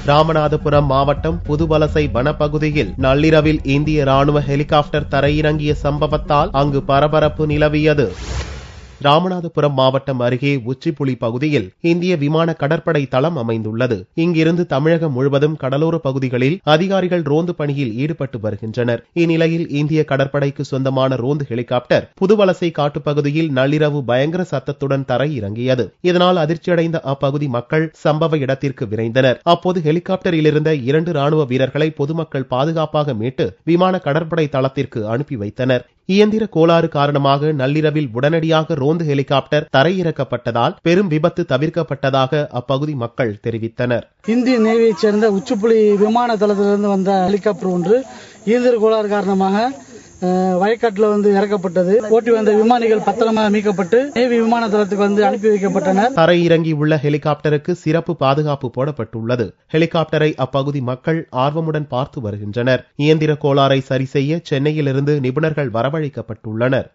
ராமநாதபுரம் மாவட்டம் புதுவலசை வனப்பகுதியில் நள்ளிரவில் இந்திய ராணுவ ஹெலிகாப்டர் தரையிறங்கிய சம்பவத்தால் அங்கு பரபரப்பு நிலவியது. ராமநாதபுரம் மாவட்டம் அருகே உச்சிப்புலி பகுதியில் இந்திய விமான கடற்படை தளம் அமைந்துள்ளது. இங்கிருந்து தமிழகம் முழுவதும் கடலோர பகுதிகளில் அதிகாரிகள் ரோந்து பணியில் ஈடுபட்டு வருகின்றனர். இந்நிலையில் இந்திய கடற்படைக்கு சொந்தமான ரோந்து ஹெலிகாப்டர் புதுவலசை காட்டுப்பகுதியில் நள்ளிரவு பயங்கர சத்தத்துடன் தரையிறங்கியது. இதனால் அதிர்ச்சியடைந்த அப்பகுதி மக்கள் சம்பவ இடத்திற்கு விரைந்தனர். அப்போது ஹெலிகாப்டரில் இருந்த 2 ராணுவ வீரர்களை பொதுமக்கள் பாதுகாப்பாக மீட்டு விமான கடற்படை தளத்திற்கு அனுப்பி வைத்தனர். இயந்திர கோளாறு காரணமாக நள்ளிரவில் உடனடியாக ரோந்து ஹெலிகாப்டர் தரையிறக்கப்பட்டதால் பெரும் விபத்து தவிர்க்கப்பட்டதாக அப்பகுதி மக்கள் தெரிவித்தனர். இந்திய நேவியைச் சேர்ந்த உச்சிப்புலி விமான தளத்திலிருந்து வந்த ஹெலிகாப்டர் ஒன்று இயந்திர கோளாறு காரணமாக வயக்காட்டில் இறக்கப்பட்டது. ஓட்டி வந்த விமானிகள் பத்திரமாக மீட்கப்பட்டு நேவி விமான தளத்துக்கு அனுப்பி வைக்கப்பட்டனர். தரையிறங்கி உள்ள ஹெலிகாப்டருக்கு சிறப்பு பாதுகாப்பு போடப்பட்டுள்ளது. ஹெலிகாப்டரை அப்பகுதி மக்கள் ஆர்வமுடன் பார்த்து வருகின்றனர். இயந்திர கோளாறை சரி செய்ய சென்னையிலிருந்து நிபுணர்கள் வரவழைக்கப்பட்டுள்ளனர்.